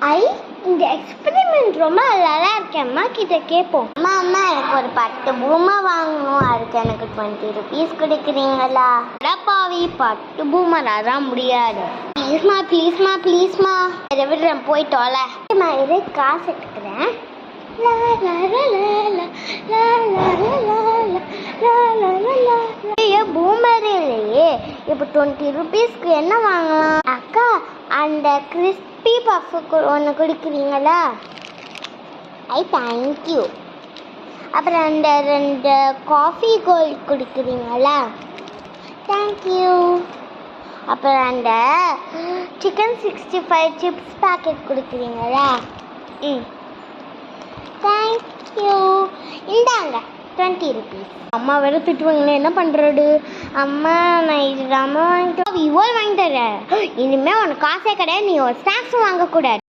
ஐ இந்த எக்ஸ்பெரிமெண்ட் ரொம்ப நல்லா இருக்கு. அம்மா கிட்ட கேட்போம். அம்மா அம்மா எனக்கு ஒரு 10 பூமை வாங்கணும், அதுக்கு எனக்கு 20 rupees கொடுக்குறீங்களா? அடப்பாவி 10 பூமர் அதான் முடியாது. ப்ளீஸ்மா ப்ளீஸ்மா ப்ளீஸ்மா விடுறேன் போய் தொலை. நான் இதே காசு எடுத்துக்கிறேன். பூமரே இல்லையே, இப்போ 20 rupeesக்கு என்ன வாங்கலாம்? அக்கா அந்த கிறிஸ்பி பஃப் ஒன்று கொடுக்குறீங்களா? I thank you. அப்புறம் அந்த 2 காஃபி கோல்ட் கொடுக்குறீங்களா? தேங்க்யூ. அப்புறம் அந்த சிக்கன் 65 சிப்ஸ் பேக்கெட் கொடுக்குறீங்களா? தேங்க்யூ. இந்தாங்க 20 rupees. அம்மா வேற திட்டுவாங்களே, என்ன பண்ணுறது? அம்மா நான் இது அம்மா வாங்கிட்டு இவ்வளோ வாங்கி தரேன். இனிமேல் உனக்கு காசே கிடையாது, நீ ஒரு ஸ்நாக்ஸும் வாங்கக்கூடாது.